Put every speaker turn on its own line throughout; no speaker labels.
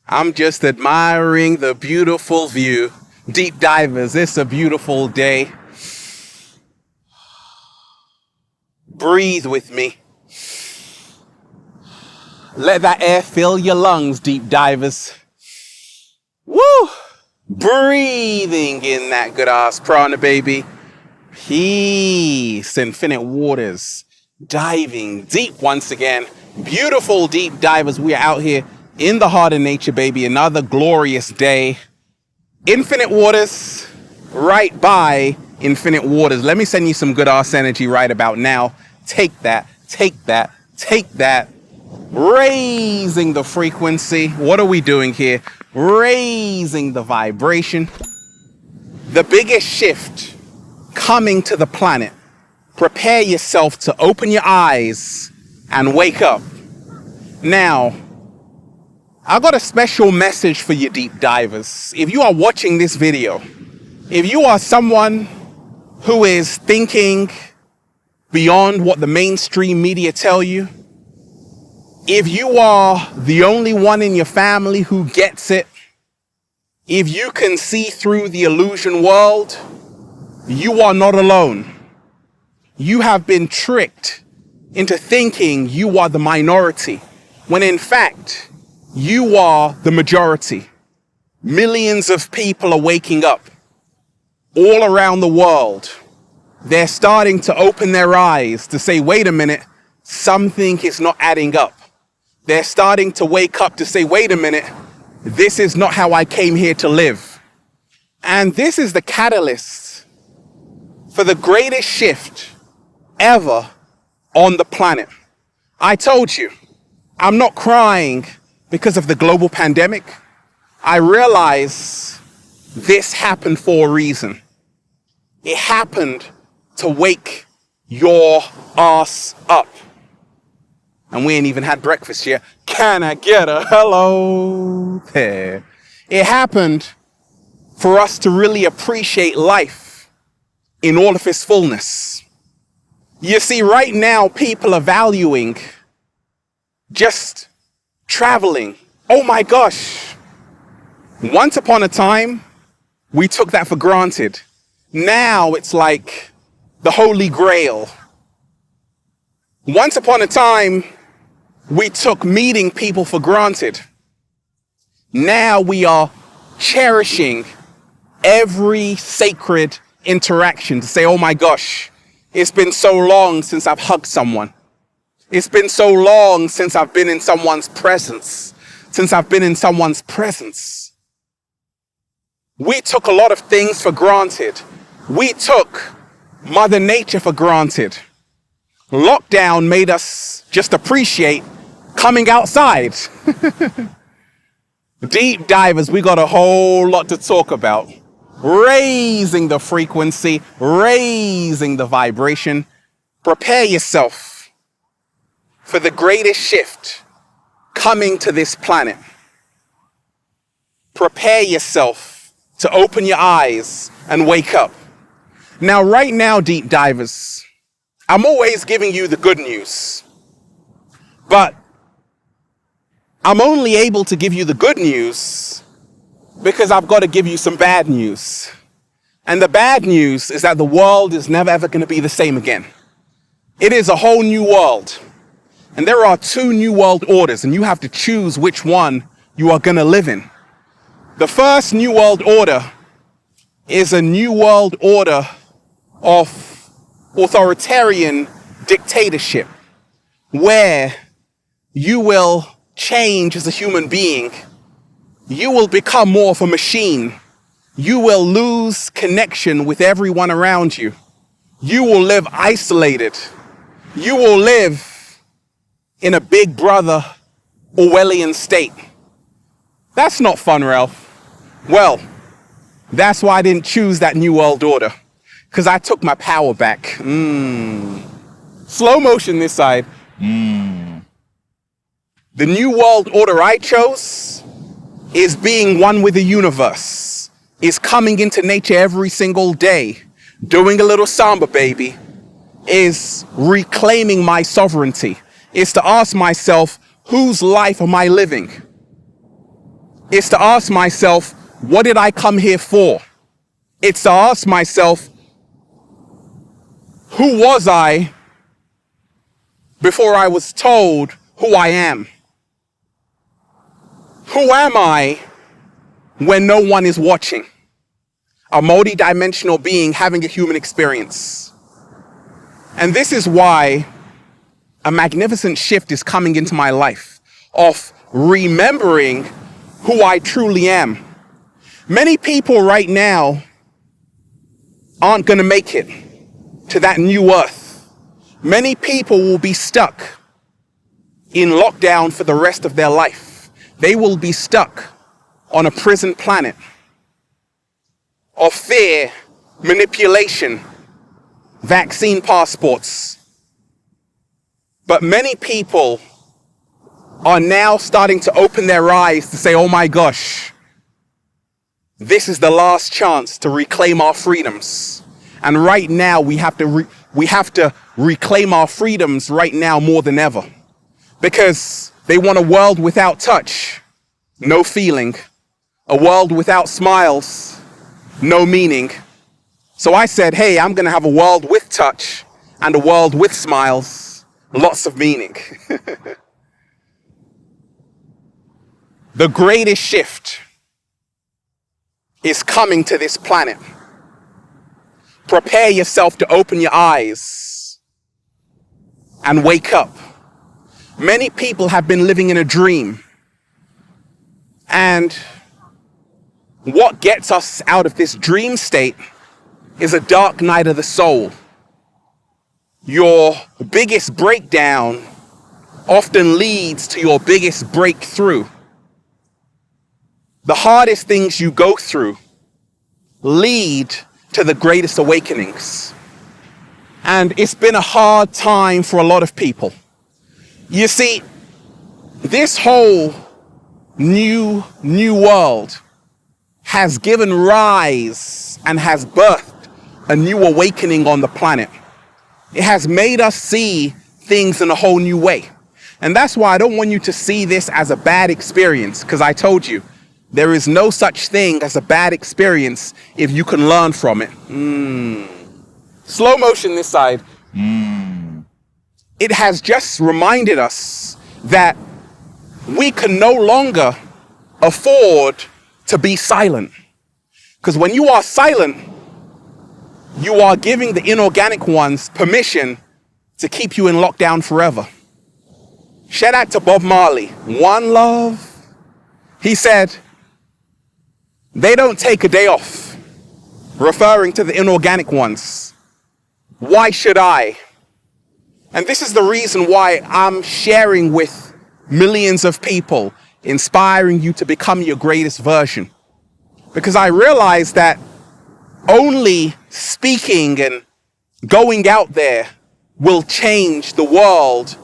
I'm just admiring the beautiful view. Deep divers, it's a beautiful day. Breathe with me. Let that air fill your lungs, deep divers. Woo! Breathing in that good ass prana, baby. Peace, infinite waters. Diving deep once again. Beautiful deep divers. We are out here in the heart of nature, baby. Another glorious day. Infinite waters, right by infinite waters. Let me send you some good ass energy right about now. Take that, take that, take that. Raising the frequency. What are we doing here? Raising the vibration. The biggest shift coming to the planet. Prepare yourself to open your eyes and wake up. Now, I got a special message for you deep divers. If you are watching this video, if you are someone who is thinking beyond what the mainstream media tell you, if you are the only one in your family who gets it, if you can see through the illusion world, you are not alone. You have been tricked into thinking you are the minority, when in fact, you are the majority. Millions of people are waking up all around the world. They're starting to open their eyes to say, wait a minute, something is not adding up. They're starting to wake up to say, wait a minute, this is not how I came here to live. And this is the catalyst for the greatest shift ever on the planet. I told you, I'm not crying because of the global pandemic. I realize this happened for a reason. It happened to wake your ass up. And we ain't even had breakfast yet. Can I get a hello there? It happened for us to really appreciate life in all of its fullness. You see, right now, people are valuing just traveling. Oh my gosh. Once upon a time, we took that for granted. Now it's like the Holy Grail. Once upon a time, we took meeting people for granted. Now we are cherishing every sacred interaction to say, oh my gosh, it's been so long since I've hugged someone. It's been so long since I've been in someone's presence. We took a lot of things for granted. We took Mother Nature for granted. Lockdown made us just appreciate coming outside. Deep divers, we got a whole lot to talk about. Raising the frequency, raising the vibration. Prepare yourself for the greatest shift coming to this planet. Prepare yourself to open your eyes and wake up. Now, right now, deep divers, I'm always giving you the good news, but I'm only able to give you the good news because I've got to give you some bad news. And the bad news is that the world is never ever going to be the same again. It is a whole new world. And there are two new world orders, and you have to choose which one you are going to live in. The first new world order is a new world order of authoritarian dictatorship, where you will change as a human being. You will become more of a machine. You will lose connection with everyone around you. You will live isolated. You will live in a Big Brother Orwellian state. That's not fun, Ralph. Well, that's why I didn't choose that new world order, because I took my power back. Slow motion this side. The new world order I chose is being one with the universe, is coming into nature every single day, doing a little samba, baby, is reclaiming my sovereignty, is to ask myself, whose life am I living? It's to ask myself, what did I come here for? It's to ask myself, who was I before I was told who I am? Who am I when no one is watching? A multi-dimensional being having a human experience. And this is why a magnificent shift is coming into my life of remembering who I truly am. Many people right now aren't going to make it to that new earth. Many people will be stuck in lockdown for the rest of their life. They will be stuck on a prison planet of fear, manipulation, vaccine passports. But many people are now starting to open their eyes to say, oh my gosh, this is the last chance to reclaim our freedoms. And right now we have to reclaim our freedoms right now more than ever. Because they want a world without touch, no feeling. A world without smiles, no meaning. So I said, hey, I'm going to have a world with touch and a world with smiles, lots of meaning. The greatest shift is coming to this planet. Prepare yourself to open your eyes and wake up. Many people have been living in a dream. And what gets us out of this dream state is a dark night of the soul. Your biggest breakdown often leads to your biggest breakthrough. The hardest things you go through lead to the greatest awakenings. And it's been a hard time for a lot of people. You see, this whole new world has given rise and has birthed a new awakening on the planet. It has made us see things in a whole new way. And that's why I don't want you to see this as a bad experience, because I told you, there is no such thing as a bad experience if you can learn from it. Slow motion this side. It has just reminded us that we can no longer afford to be silent. Because when you are silent, you are giving the inorganic ones permission to keep you in lockdown forever. Shout out to Bob Marley. One love. He said, they don't take a day off, referring to the inorganic ones. Why should I? And this is the reason why I'm sharing with millions of people, inspiring you to become your greatest version. Because I realize that only speaking and going out there will change the world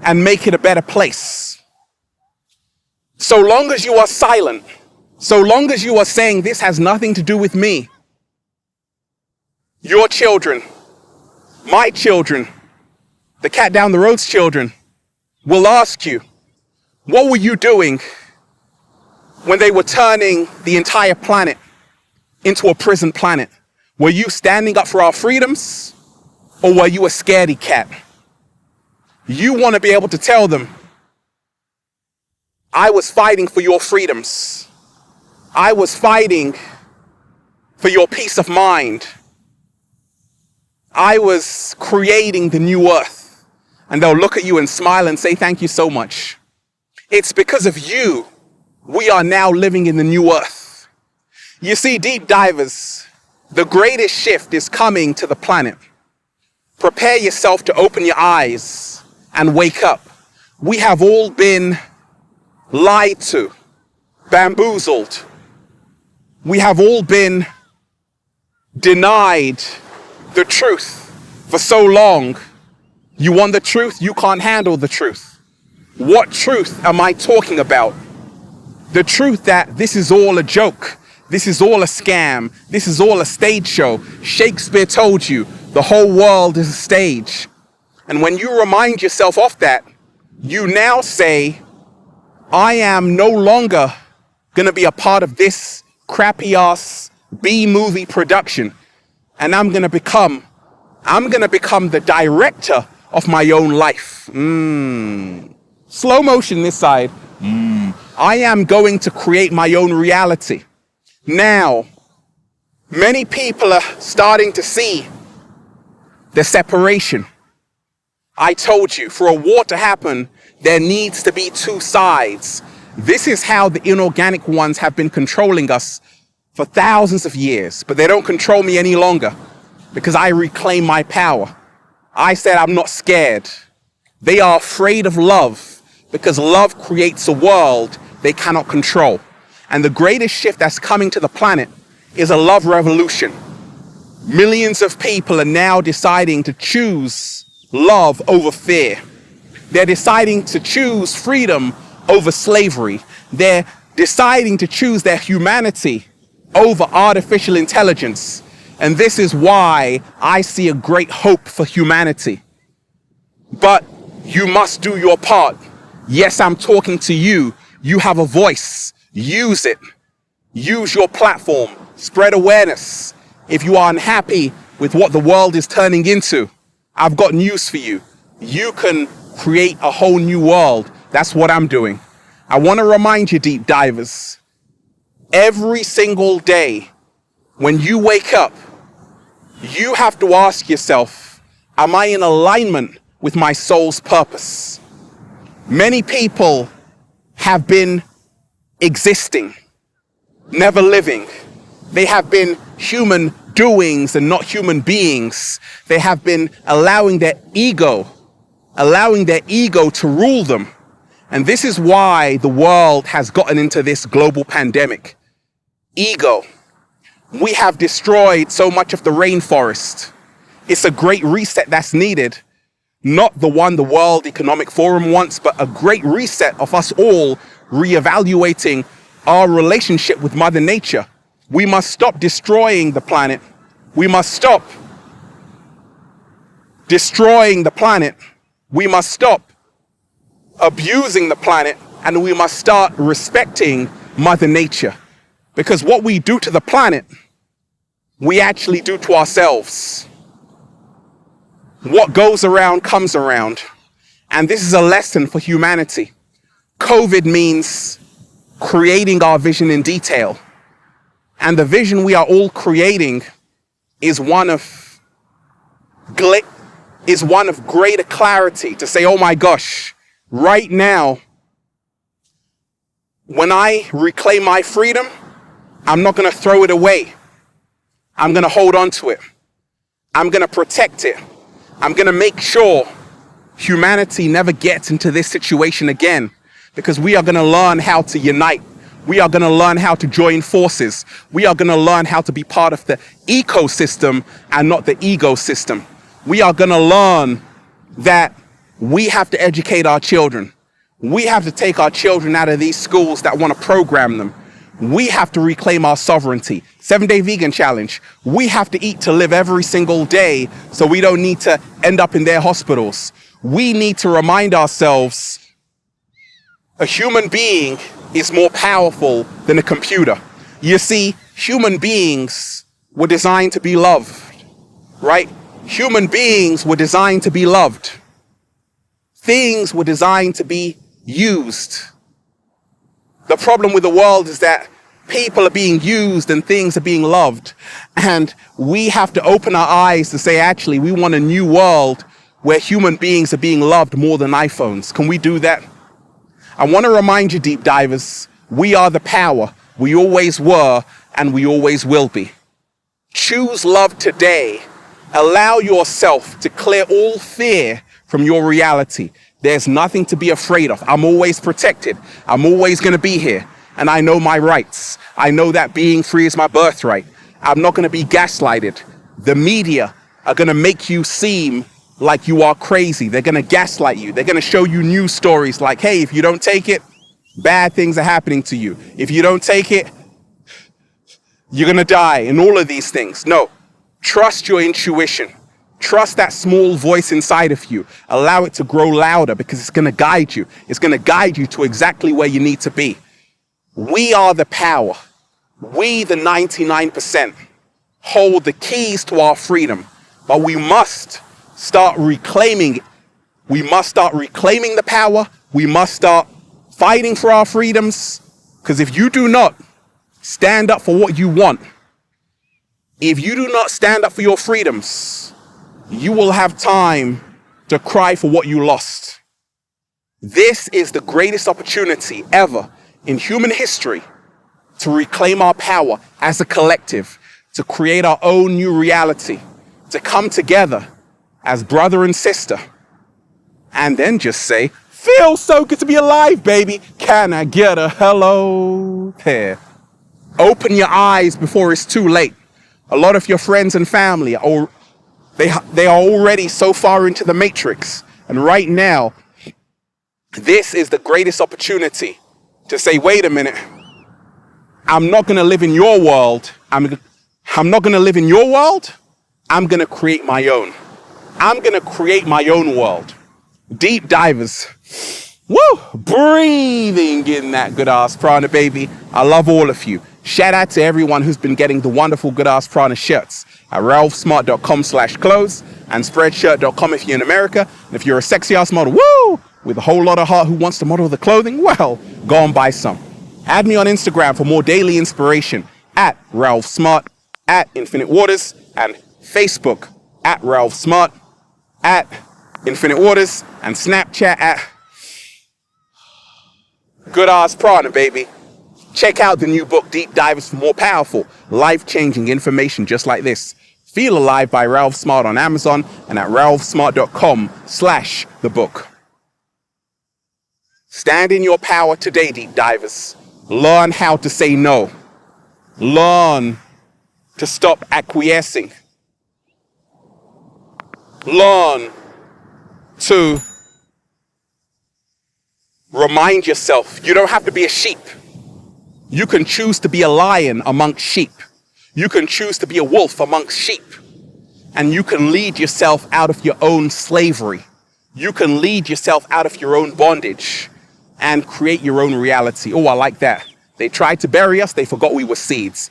and make it a better place. So long as you are silent, so long as you are saying this has nothing to do with me, your children, my children, the cat down the road's children will ask you, what were you doing when they were turning the entire planet into a prison planet? Were you standing up for our freedoms, or were you a scaredy cat? You want to be able to tell them, I was fighting for your freedoms. I was fighting for your peace of mind. I was creating the new earth. And they'll look at you and smile and say, thank you so much. It's because of you we are now living in the new earth. You see, deep divers, the greatest shift is coming to the planet. Prepare yourself to open your eyes and wake up. We have all been lied to, bamboozled. We have all been denied the truth for so long. You want the truth? You can't handle the truth. What truth am I talking about? The truth that this is all a joke. This is all a scam. This is all a stage show. Shakespeare told you the whole world is a stage. And when you remind yourself of that, you now say, I am no longer gonna be a part of this crappy ass B-movie production, and I'm gonna become the director of my own life. Slow motion this side. I am going to create my own reality. Now, many people are starting to see the separation. I told you, for a war to happen, there needs to be two sides. This is how the inorganic ones have been controlling us for thousands of years, but they don't control me any longer because I reclaim my power. I said I'm not scared. They are afraid of love because love creates a world they cannot control. And the greatest shift that's coming to the planet is a love revolution. Millions of people are now deciding to choose love over fear. They're deciding to choose freedom over slavery. They're deciding to choose their humanity over artificial intelligence. And this is why I see a great hope for humanity. But you must do your part. Yes, I'm talking to you. You have a voice. Use it. Use your platform. Spread awareness. If you are unhappy with what the world is turning into, I've got news for you. You can create a whole new world. That's what I'm doing. I want to remind you, deep divers, every single day when you wake up, you have to ask yourself, am I in alignment with my soul's purpose? Many people have been existing, never living. They have been human doings and not human beings. They have been allowing their ego to rule them. And this is why the world has gotten into this global pandemic. Ego. We have destroyed so much of the rainforest. It's a great reset that's needed. Not the one the World Economic Forum wants, but a great reset of us all reevaluating our relationship with Mother Nature. We must stop destroying the planet. We must stop destroying the planet. We must stop abusing the planet, and we must start respecting Mother Nature. Because what we do to the planet, we actually do to ourselves. What goes around comes around. And this is a lesson for humanity. COVID means creating our vision in detail. And the vision we are all creating is one of greater clarity, to say, oh my gosh, right now, when I reclaim my freedom, I'm not going to throw it away. I'm going to hold on to it. I'm going to protect it. I'm going to make sure humanity never gets into this situation again, because we are going to learn how to unite. We are going to learn how to join forces. We are going to learn how to be part of the ecosystem and not the ecosystem. We are going to learn that we have to educate our children. We have to take our children out of these schools that want to program them. We have to reclaim our sovereignty. 7-day vegan challenge. We have to eat to live every single day so we don't need to end up in their hospitals. We need to remind ourselves a human being is more powerful than a computer. You see, human beings were designed to be loved, right? Human beings were designed to be loved. Things were designed to be used. The problem with the world is that people are being used and things are being loved. And we have to open our eyes to say, actually, we want a new world where human beings are being loved more than iPhones. Can we do that? I want to remind you, deep divers, we are the power. We always were, and we always will be. Choose love today. Allow yourself to clear all fear from your reality. There's nothing to be afraid of. I'm always protected. I'm always going to be here. And I know my rights. I know that being free is my birthright. I'm not going to be gaslighted. The media are going to make you seem like you are crazy. They're going to gaslight you. They're going to show you news stories like, hey, if you don't take it, bad things are happening to you. If you don't take it, you're going to die, and all of these things. No, trust your intuition. Trust that small voice inside of you. Allow it to grow louder, because it's going to guide you. It's going to guide you to exactly where you need to be. We are the power. We, the 99%, hold the keys to our freedom, but we must start reclaiming it. We must start reclaiming the power. We must start fighting for our freedoms, because if you do not stand up for what you want, if you do not stand up for your freedoms, you will have time to cry for what you lost. This is the greatest opportunity ever in human history to reclaim our power as a collective, to create our own new reality, to come together as brother and sister, and then just say, feels so good to be alive, baby. Can I get a hello there? Open your eyes before it's too late. A lot of your friends and family they are already so far into the matrix. And right now, this is the greatest opportunity to say, wait a minute, I'm not going to live in your world. I'm not going to live in your world. I'm going to create my own. I'm going to create my own world. Deep divers. Woo! Breathing in that good ass prana, baby. I love all of you. Shout out to everyone who's been getting the wonderful good ass prana shirts at ralphsmart.com/clothes and spreadshirt.com if you're in America. And if you're a sexy ass model, woo, with a whole lot of heart who wants to model the clothing, well, go and buy some. Add me on Instagram for more daily inspiration at Ralph Smart, at Infinite Waters, and Facebook at Ralph Smart, at Infinite Waters, and Snapchat at Good Ass Prana, baby. Check out the new book, Deep Divers, for more powerful, life-changing information just like this. Feel Alive by Ralph Smart on Amazon and at ralphsmart.com/the book. Stand in your power today, deep divers. Learn how to say no. Learn to stop acquiescing. Learn to remind yourself you don't have to be a sheep. You can choose to be a lion amongst sheep. You can choose to be a wolf amongst sheep. And you can lead yourself out of your own slavery. You can lead yourself out of your own bondage and create your own reality. Oh, I like that. They tried to bury us. They forgot we were seeds.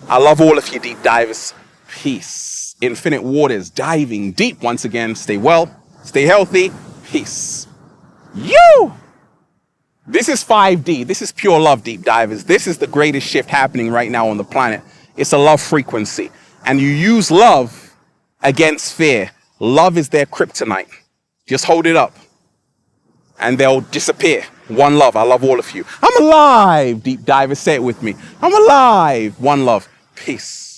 I love all of you, deep divers. Peace. Infinite Waters, diving deep once again. Stay well, stay healthy. Peace. You! This is 5D. This is pure love, deep divers. This is the greatest shift happening right now on the planet. It's a love frequency. And you use love against fear. Love is their kryptonite. Just hold it up and they'll disappear. One love. I love all of you. I'm alive, deep divers. Say it with me. I'm alive. One love. Peace.